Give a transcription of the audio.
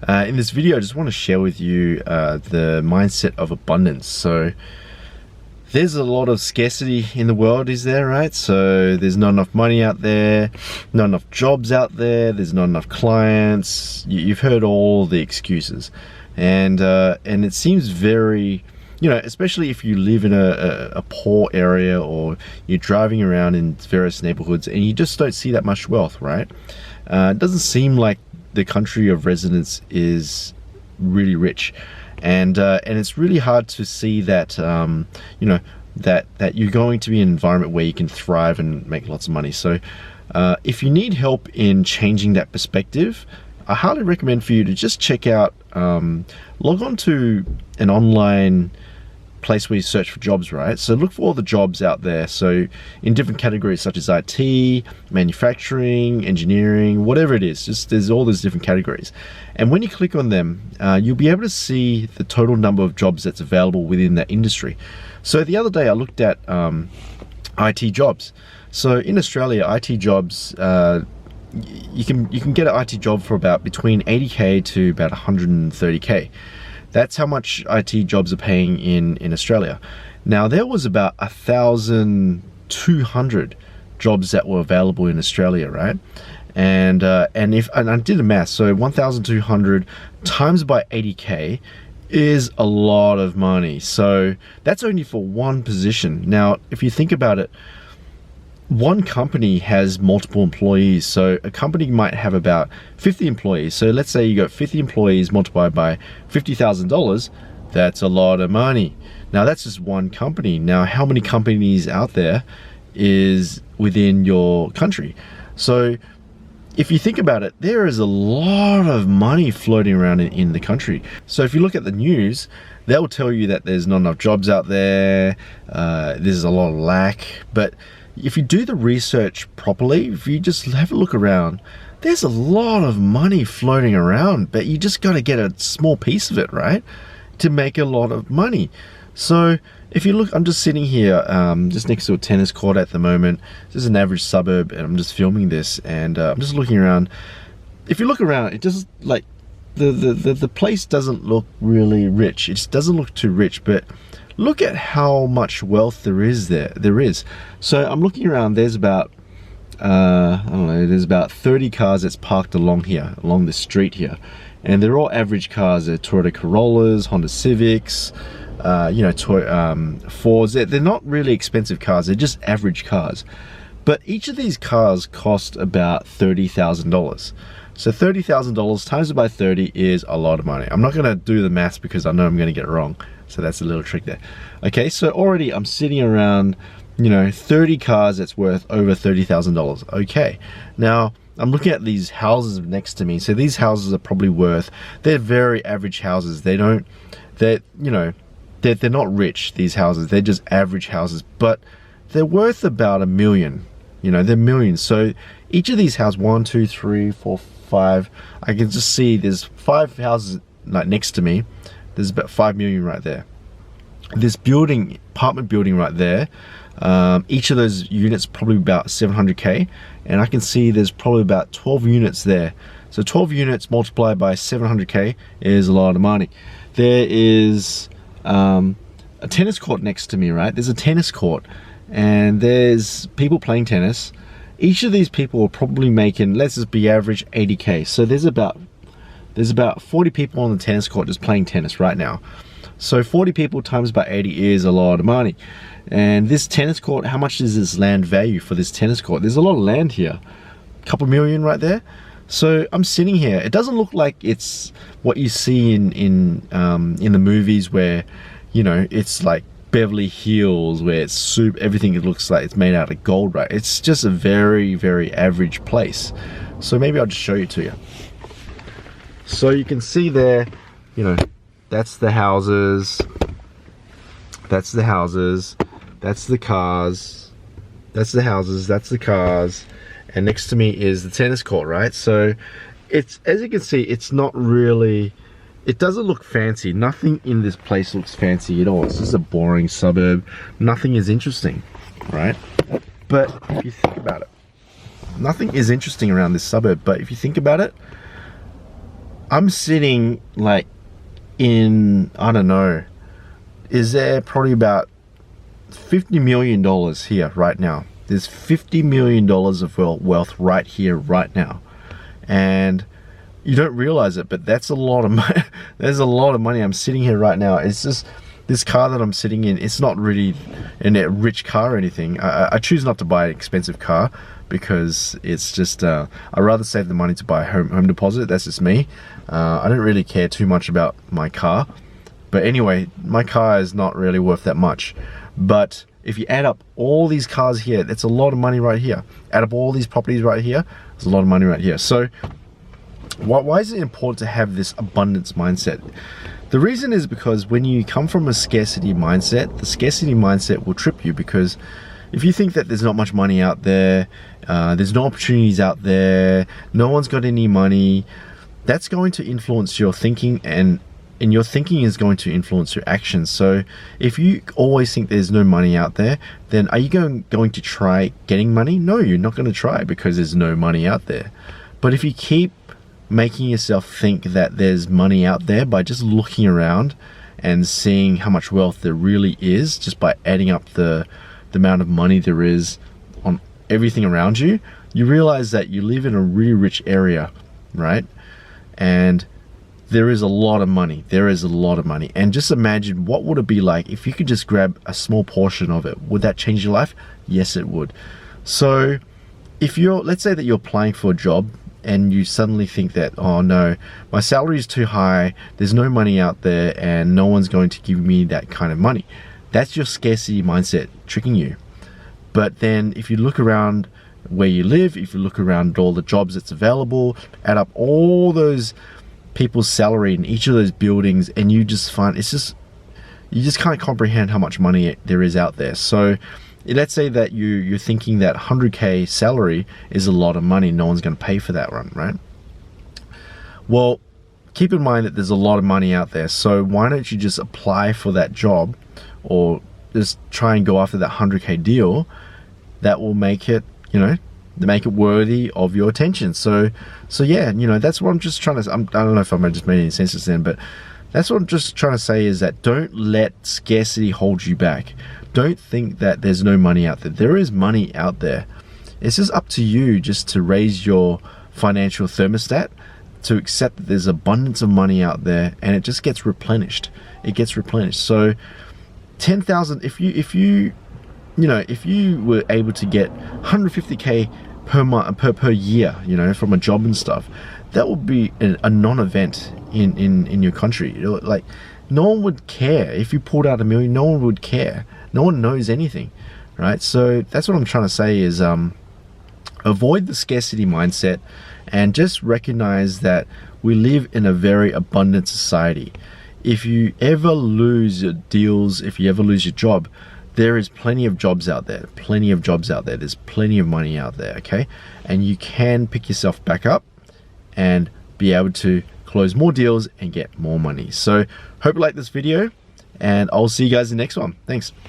In this video, I just want to share with you the mindset of abundance. So there's a lot of scarcity in the world, is there, right? So there's not enough money out there, not enough jobs out there, there's not enough clients. You've heard all the excuses. And it seems very, especially if you live in a poor area or you're driving around in various neighborhoods and you just don't see that much wealth, right? It doesn't seem like the country of residence is really rich, and it's really hard to see that that you're going to be in an environment where you can thrive and make lots of money. So if you need help in changing that perspective, I highly recommend for you to just check out, log on to an online place where you search for jobs, right? So look for all the jobs out there. So in different categories such as IT, manufacturing, engineering, whatever it is, just there's all those different categories. And when you click on them, you'll be able to see the total number of jobs that's available within that industry. So the other day I looked at IT jobs. So in Australia, IT jobs, you can get an IT job for about between 80k to about 130k. That's how much IT jobs are paying in Australia. Now there was about 1,200 jobs that were available in Australia, right? And I did the math. So 1,200 times by 80k is a lot of money. So that's only for one position. Now, if you think about it, one company has multiple employees. So a company might have about 50 employees. So let's say you got 50 employees multiplied by $50,000. That's a lot of money. Now that's just one company. Now how many companies out there is within your country? So if you think about it, there is a lot of money floating around in the country. So if you look at the news, they'll tell you that there's not enough jobs out there. There's a lot of lack. But if you do the research properly, if you just have a look around, there's a lot of money floating around, but you just got to get a small piece of it, right, to make a lot of money. So if you look, I'm just sitting here just next to a tennis court at the moment. This is an average suburb, and I'm just filming this, and I'm just looking around. If you look around, it just like the place doesn't look really rich. It just doesn't look too rich, but look at how much wealth there is. So I'm looking around, there's about I don't know, there's about 30 cars that's parked along this street here, and they're all average cars. They're Toyota Corollas, Honda Civics, Fords. They're not really expensive cars, they're just average cars. But each of these cars cost about $30,000. So $30,000 times it by 30 is a lot of money. I'm not gonna do the maths because I know I'm gonna get it wrong. So that's a little trick there. Okay, so already I'm sitting around, 30 cars that's worth over $30,000. Okay, now I'm looking at these houses next to me. So these houses are probably they're very average houses. They're not rich, these houses. They're just average houses, but they're worth about $1 million. They're millions. So each of these houses, 1, 2, 3, 4, 5, I can just see there's 5 houses like next to me. There's about 5 million right there. This apartment building right there, each of those units probably about 700k, and I can see there's probably about 12 units there. So 12 units multiplied by 700k is a lot of money. There is a tennis court next to me, right? There's a tennis court, and there's people playing tennis. Each of these people are probably making, let's just be average, 80k. So there's about 40 people on the tennis court just playing tennis right now. So 40 people times by 80 is a lot of money. And this tennis court, how much is this land value for this tennis court? There's a lot of land here, a couple million right there. So I'm sitting here. It doesn't look like it's what you see in the movies where, it's like Beverly Hills, where it's everything it looks like it's made out of gold, right? It's just a very, very average place. So maybe I'll just show it to you. So you can see there, that's the houses, that's the cars, that's the houses, that's the cars, and next to me is the tennis court, right? So it's, as you can see, it's not really, it doesn't look fancy. Nothing in this place looks fancy at all. It's just a boring suburb. Nothing is interesting, right? But if you think about it, nothing is interesting around this suburb, but if you think about it, I'm sitting like in, I don't know, is there probably about $50 million here right now. There's $50 million of wealth right here, right now. And you don't realize it, but that's a lot of money. There's a lot of money. I'm sitting here right now. It's just this car that I'm sitting in. It's not really a rich car or anything. I choose not to buy an expensive car because it's just, I'd rather save the money to buy a home deposit. That's just me. I don't really care too much about my car. But anyway, my car is not really worth that much. But if you add up all these cars here, that's a lot of money right here. Add up all these properties right here, there's a lot of money right here. So why is it important to have this abundance mindset? The reason is because when you come from a scarcity mindset, the scarcity mindset will trip you, because if you think that there's not much money out there, there's no opportunities out there, no one's got any money, that's going to influence your thinking, and your thinking is going to influence your actions. So if you always think there's no money out there, then are you going to try getting money? No, you're not going to try, because there's no money out there. But if you keep making yourself think that there's money out there by just looking around and seeing how much wealth there really is, just by adding up the amount of money there is on everything around you, you realize that you live in a really rich area, right? And there is a lot of money. There is a lot of money. And just imagine, what would it be like if you could just grab a small portion of it? Would that change your life? Yes, it would. So if let's say that you're applying for a job and you suddenly think that, oh no, my salary is too high, there's no money out there, and no one's going to give me that kind of money. That's your scarcity mindset tricking you. But then if you look around where you live, if you look around all the jobs that's available, add up all those people's salary in each of those buildings, and you just find you just can't comprehend how much money there is out there. So let's say that you're thinking that 100k salary is a lot of money, no one's going to pay for that one, right? Well, keep in mind that there's a lot of money out there, so why don't you just apply for that job, or just try and go after that 100k deal that will make it, make it worthy of your attention. So yeah, that's what I'm just trying to, I don't know if I just made any sense just then, but that's what I'm just trying to say, is that don't let scarcity hold you back. Don't think that there's no money out there. There is money out there. It's just up to you just to raise your financial thermostat, to accept that there's abundance of money out there, and it just gets replenished. It gets replenished. So 10,000, if you were able to get 150k per month, per year, from a job and stuff, that would be a non-event in your country. Like, no one would care if you pulled out $1 million. No one would care. No one knows anything, right? So that's what I'm trying to say is, avoid the scarcity mindset and just recognize that we live in a very abundant society. If you ever lose your deals, if you ever lose your job, there is plenty of jobs out there, there's plenty of money out there, okay? And you can pick yourself back up and be able to close more deals and get more money. So hope you like this video, and I'll see you guys in the next one. Thanks.